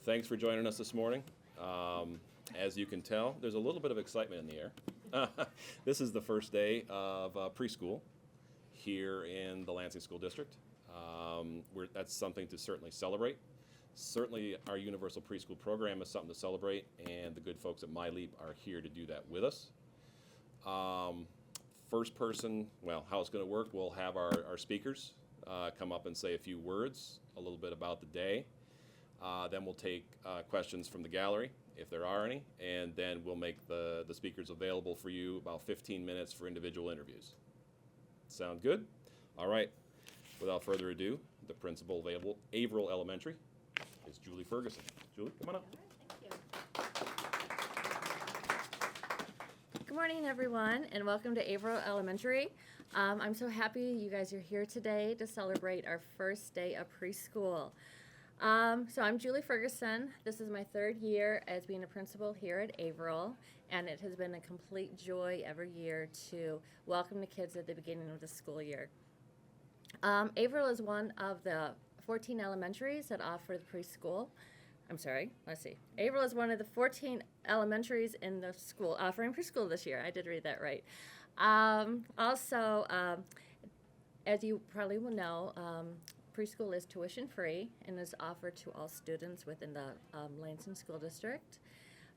Thanks for joining us this morning. As you can tell, there's a little bit of excitement in the air. This is the first day of preschool here in the Lansing School District. That's something to certainly celebrate. Certainly our universal preschool program is something to celebrate, and the good folks at MiLEAP are here to do that with us. First person, well, how it's going to work, we'll have our speakers come up and say a few words, a little bit about the day. Then we'll take questions from the gallery, if there are any, and then we'll make the speakers available for you about 15 minutes for individual interviews. Sound good? All right. Without further ado, the principal available, Averill Elementary, is Julie Ferguson. Julie, come on up. All right, thank you. Good morning, everyone, and welcome to Averill Elementary. I'm so happy you guys are here today to celebrate our first day of preschool. So I'm Julie Ferguson. This is my third year as being a principal here at Averill, and it has been a complete joy every year to welcome the kids at the beginning of the school year. Averill is one of the 14 elementaries that offer the preschool. Averill is one of the 14 elementaries in the school offering preschool this year. I did read that right. Also, as you probably will know, preschool is tuition free and is offered to all students within the Lansing School District.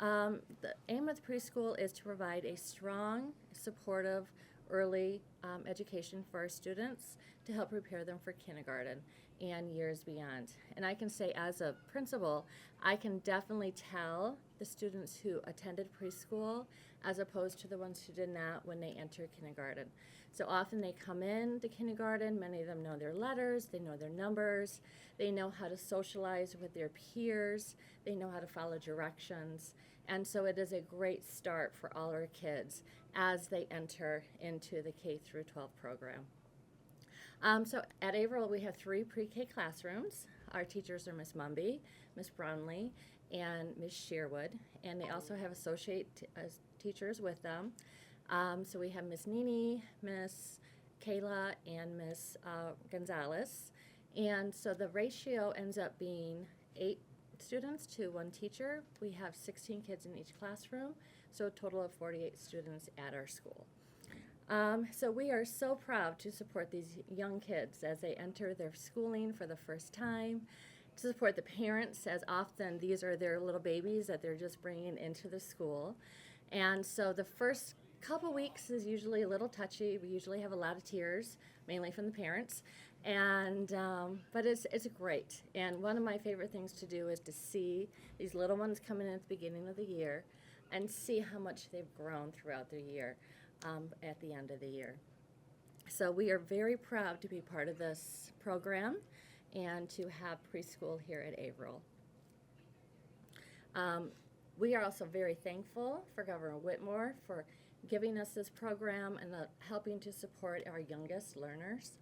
The aim of the preschool is to provide a strong, supportive, early education for our students to help prepare them for kindergarten and years beyond. And I can say as a principal, I can definitely tell the students who attended preschool as opposed to the ones who did not when they enter kindergarten. So often they come in to kindergarten, many of them know their letters, they know their numbers, they know how to socialize with their peers, they know how to follow directions, and so it is a great start for all our kids as they enter into the K through 12 program. So at Averill we have 3 pre-K classrooms. Our teachers are Miss Mumby, Miss Brownlee, and Miss Sherwood, and they also have associate teachers with them. So we have Miss Nini, Miss Kayla, and Miss Gonzalez. And so the ratio ends up being 8 students to 1 teacher. We have 16 kids in each classroom, so a total of 48 students at our school. So we are so proud to support these young kids as they enter their schooling for the first time, to support the parents, as often these are their little babies that they're just bringing into the school. And so the first couple weeks is usually a little touchy. We usually have a lot of tears, mainly from the parents, and but it's great. And one of my favorite things to do is to see these little ones coming in at the beginning of the year and see how much they've grown throughout the year at the end of the year. So we are very proud to be part of this program and to have preschool here at Averill. We are also very thankful for Governor Whitmore for giving us this program and helping to support our youngest learners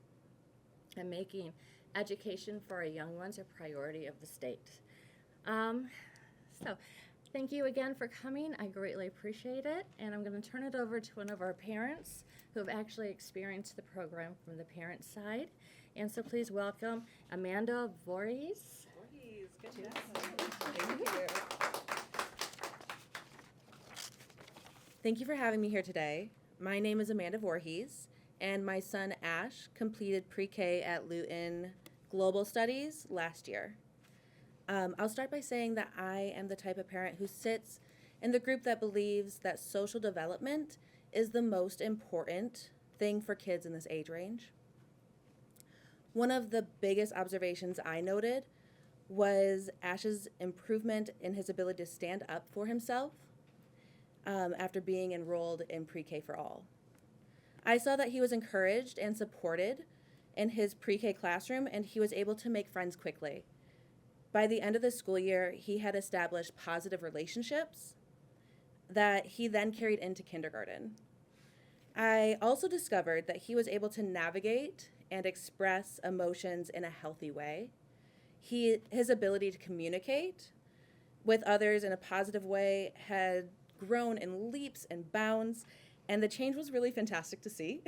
and making education for our young ones a priority of the state. So thank you again for coming. I greatly appreciate it. And I'm going to turn it over to one of our parents who have actually experienced the program from the parent side. And so please welcome Amanda Voorhees. Voorhees, good job. Thank you. Thank you for having me here today. My name is Amanda Voorhees, and my son Ash completed pre-K at Luton Global Studies last year. I'll start by saying that I am the type of parent who sits in the group that believes that social development is the most important thing for kids in this age range. One of the biggest observations I noted was Ash's improvement in his ability to stand up for himself after being enrolled in pre-K for all. I saw that he was encouraged and supported in his pre-K classroom, and he was able to make friends quickly. By the end of the school year, he had established positive relationships that he then carried into kindergarten. I also discovered that he was able to navigate and express emotions in a healthy way. His ability to communicate with others in a positive way had grown in leaps and bounds, and the change was really fantastic to see.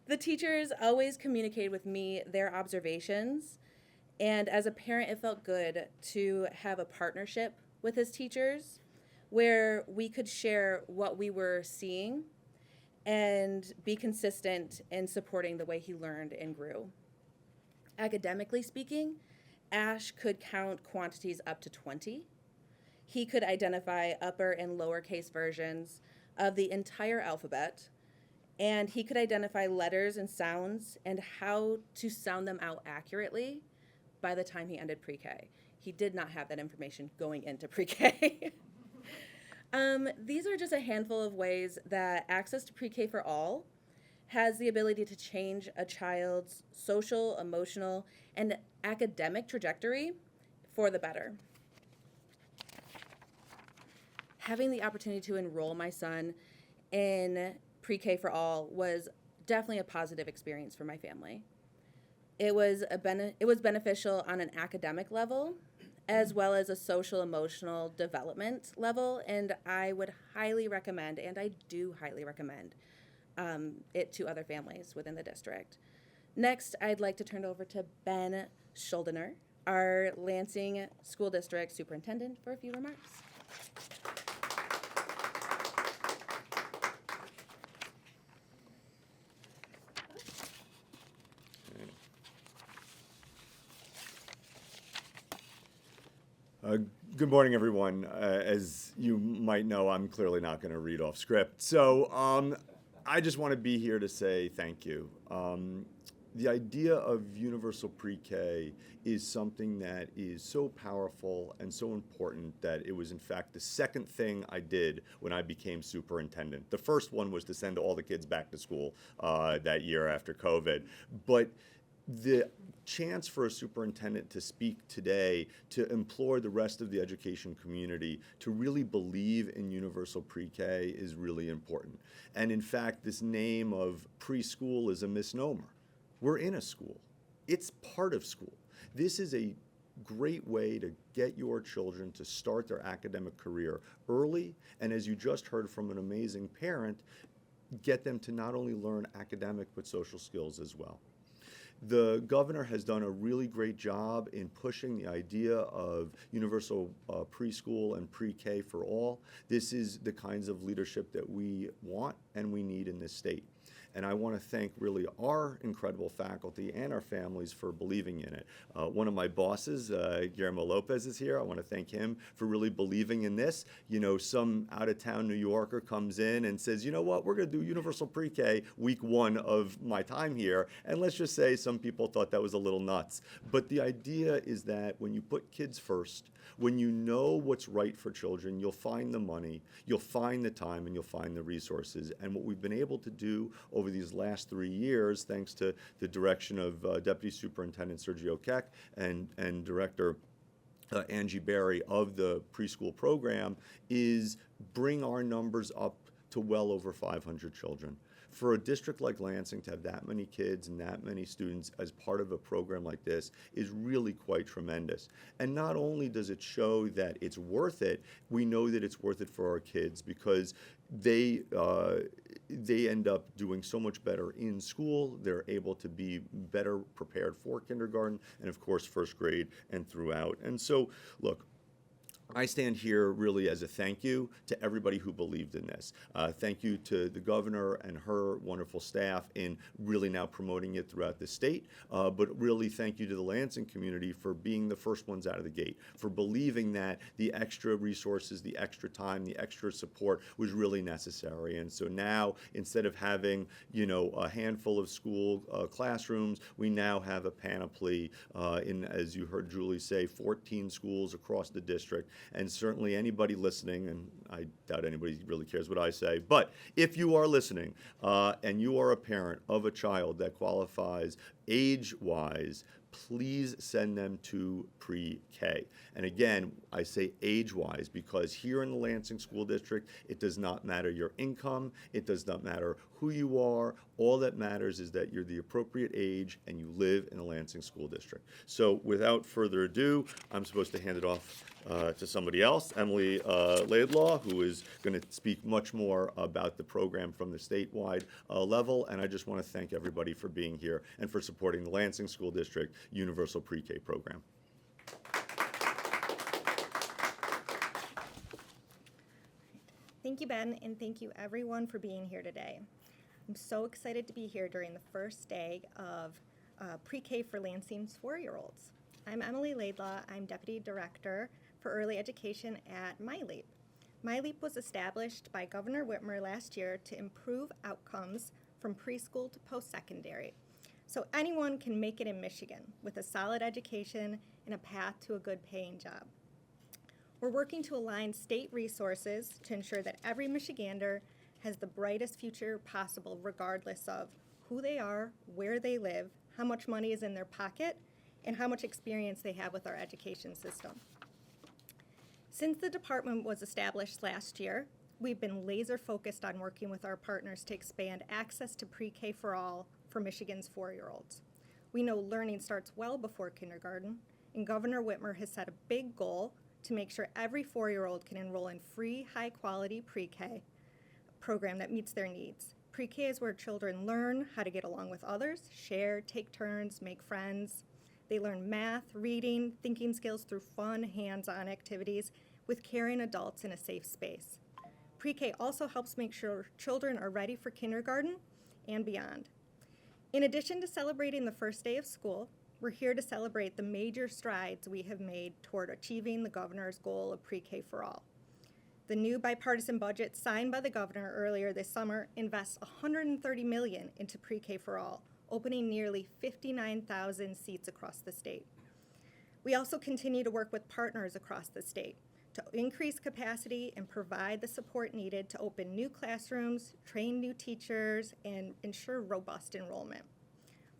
The teachers always communicated with me their observations And as a parent, it felt good to have a partnership with his teachers where we could share what we were seeing and be consistent in supporting the way he learned and grew. Academically speaking, Ash could count quantities up to 20. He could identify upper and lowercase versions of the entire alphabet, and he could identify letters and sounds and how to sound them out accurately by the time he ended pre-K. He did not have that information going into pre-K. These are just a handful of ways that access to pre-K for all has the ability to change a child's social, emotional, and academic trajectory for the better. Having the opportunity to enroll my son in pre-K for all was definitely a positive experience for my family. It was beneficial on an academic level as well as a social emotional development level, and I would highly recommend, and I do highly recommend, it to other families within the district. Next, I'd like to turn it over to Ben Schuldener, our Lansing School District Superintendent, for a few remarks. Good morning, everyone. As you might know, I'm clearly not going to read off script. So I just want to be here to say thank you. The idea of universal pre-K is something that is so powerful and so important that it was, in fact, the second thing I did when I became superintendent. The first one was to send all the kids back to school that year after COVID. But the chance for a superintendent to speak today to implore the rest of the education community to really believe in universal pre-K is really important. And in fact, this name of preschool is a misnomer. We're in a school. It's part of school. This is a great way to get your children to start their academic career early, and as you just heard from an amazing parent, get them to not only learn academic but social skills as well. The governor has done a really great job in pushing the idea of universal preschool and pre-K for all. This is the kinds of leadership that we want and we need in this state. And I want to thank really our incredible faculty and our families for believing in it. One of my bosses, Guillermo Lopez, is here. I want to thank him for really believing in this. You know, some out-of-town New Yorker comes in and says, you know what, we're going to do universal pre-K week 1 of my time here. And let's just say some people thought that was a little nuts. But the idea is that when you put kids first, when you know what's right for children, you'll find the money, you'll find the time, and you'll find the resources. And what we've been able to do over these last 3 years, thanks to the direction of Deputy Superintendent Sergio Keck and Director Angie Berry of the preschool program, is bring our numbers up to well over 500 children. For a district like Lansing to have that many kids and that many students as part of a program like this is really quite tremendous. And not only does it show that it's worth it, we know that it's worth it for our kids because they end up doing so much better in school. They're able to be better prepared for kindergarten and, of course, first grade and throughout. And so, look, I stand here really as a thank you to everybody who believed in this. Thank you to the governor and her wonderful staff in really now promoting it throughout the state, but really thank you to the Lansing community for being the first ones out of the gate, for believing that the extra resources, the extra time, the extra support was really necessary. And so now, instead of having, you know, a handful of school classrooms, we now have a panoply in, as you heard Julie say, 14 schools across the district. And certainly anybody listening, and I doubt anybody really cares what I say, but if you are listening and you are a parent of a child that qualifies age-wise, please send them to pre-K. And again, I say age-wise because here in the Lansing School District, it does not matter your income, it does not matter who you are, all that matters is that you're the appropriate age and you live in the Lansing School District. So without further ado, I'm supposed to hand it off to somebody else, Emily Laidlaw, who is going to speak much more about the program from the statewide level. And I just want to thank everybody for being here and for supporting the Lansing School District universal pre-K program. Thank you, Ben, and thank you everyone for being here today. I'm so excited to be here during the first day of pre-K for Lansing's 4-year-olds. I'm Emily Laidlaw. I'm Deputy Director for Early Education at MiLEAP. MiLEAP was established by Governor Whitmer last year to improve outcomes from preschool to post-secondary, so anyone can make it in Michigan with a solid education and a path to a good paying job. We're working to align state resources to ensure that every Michigander has the brightest future possible regardless of who they are, where they live, how much money is in their pocket, and how much experience they have with our education system. Since the department was established last year, we've been laser focused on working with our partners to expand access to pre-K for all for Michigan's 4-year-olds. We know learning starts well before kindergarten, and Governor Whitmer has set a big goal to make sure every 4-year-old can enroll in free, high-quality pre-K program that meets their needs. Pre-K is where children learn how to get along with others, share, take turns, make friends. They learn math, reading, thinking skills through fun, hands-on activities with caring adults in a safe space. Pre-K also helps make sure children are ready for kindergarten and beyond. In addition to celebrating the first day of school, we're here to celebrate the major strides we have made toward achieving the governor's goal of pre-K for all. The new bipartisan budget signed by the governor earlier this summer invests $130 million into pre-K for all, opening nearly 59,000 seats across the state. We also continue to work with partners across the state to increase capacity and provide the support needed to open new classrooms, train new teachers, and ensure robust enrollment.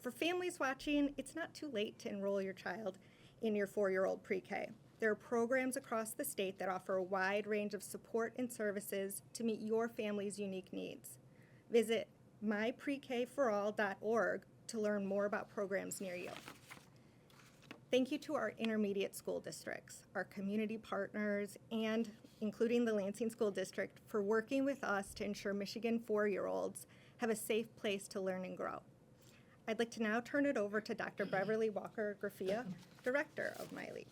For families watching, it's not too late to enroll your child in your 4-year-old pre-K. There are programs across the state that offer a wide range of support and services to meet your family's unique needs. Visit myprekforall.org to learn more about programs near you. Thank you to our intermediate school districts, our community partners, and including the Lansing School District for working with us to ensure Michigan 4-year-olds have a safe place to learn and grow. I'd like to now turn it over to Dr. Beverly Walker-Graffia, Director of MiLEAP.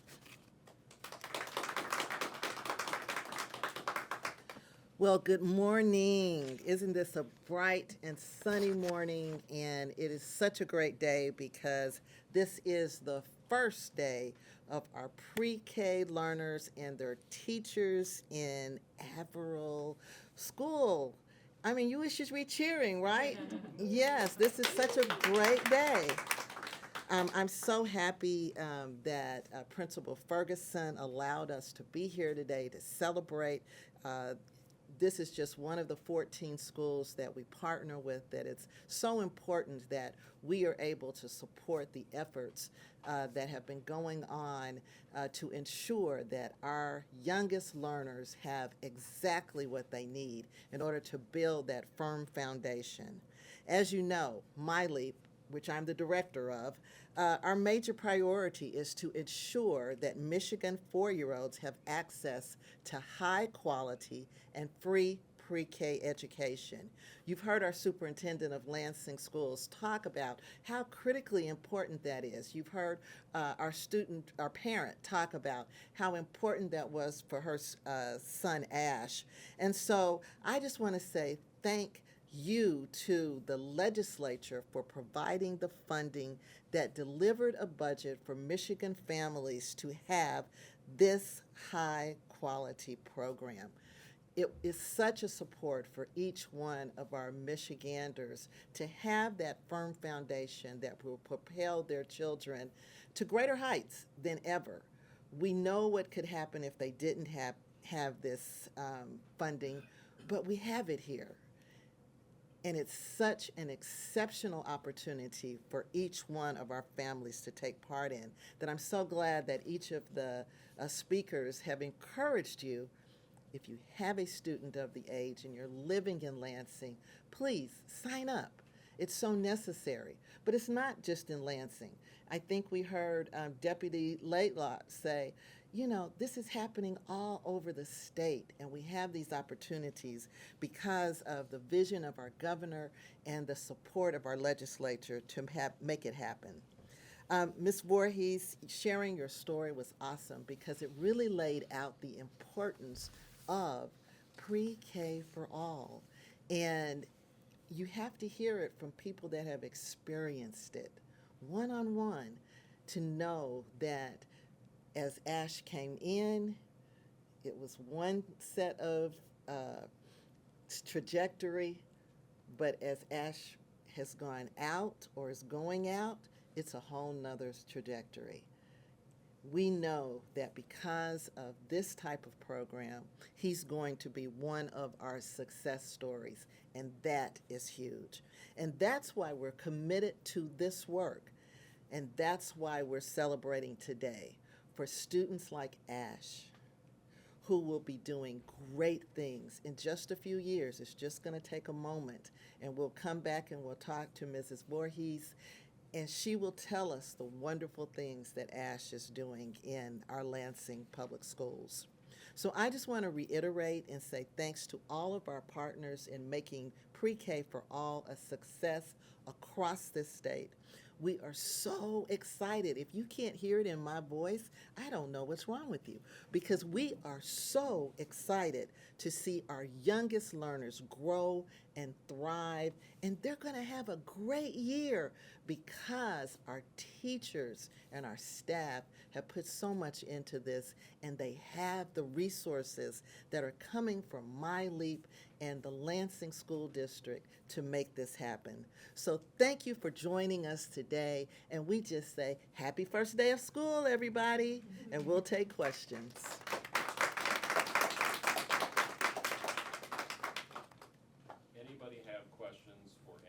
Well, good morning. Isn't this a bright and sunny morning? And it is such a great day because this is the first day of our pre-K learners and their teachers in Averill School. I mean, you should be cheering, right? Yes, this is such a great day. I'm so happy that Principal Ferguson allowed us to be here today to celebrate. This is just one of the 14 schools that we partner with, that it's so important that we are able to support the efforts that have been going on to ensure that our youngest learners have exactly what they need in order to build that firm foundation. As you know, MiLEAP, which I'm the director of, our major priority is to ensure that Michigan 4-year-olds have access to high quality and free pre-K education. You've heard our superintendent of Lansing Schools talk about how critically important that is. You've heard our parent talk about how important that was for her son Ash. And so I just want to say thank you to the legislature for providing the funding that delivered a budget for Michigan families to have this high quality program. It is such a support for each one of our Michiganders to have that firm foundation that will propel their children to greater heights than ever. We know what could happen if they didn't have this funding, but we have it here. And it's such an exceptional opportunity for each one of our families to take part in that I'm so glad that each of the speakers have encouraged you. If you have a student of the age and you're living in Lansing, please sign up. It's so necessary. But it's not just in Lansing. I think we heard Deputy Laidlaw say, you know, this is happening all over the state, and we have these opportunities because of the vision of our governor and the support of our legislature to make it happen. Ms. Voorhees, sharing your story was awesome because it really laid out the importance of pre-K for all. And you have to hear it from people that have experienced it one-on-one to know that as Ash came in, it was one set of trajectory, but as Ash has gone out or is going out, it's a whole nother trajectory. We know that because of this type of program, he's going to be one of our success stories, and that is huge. And that's why we're committed to this work, and that's why we're celebrating today for students like Ash, who will be doing great things in just a few years. It's just going to take a moment, and we'll come back and we'll talk to Mrs. Voorhees, and she will tell us the wonderful things that Ash is doing in our Lansing public schools. So I just want to reiterate and say thanks to all of our partners in making pre-K for all a success across this state. We are so excited. If you can't hear it in my voice, I don't know what's wrong with you, because we are so excited to see our youngest learners grow and thrive, and they're going to have a great year because our teachers and our staff have put so much into this, and they have the resources that are coming from MiLEAP and the Lansing School District to make this happen. So thank you for joining us today, and we just say happy first day of school, everybody, and we'll take questions.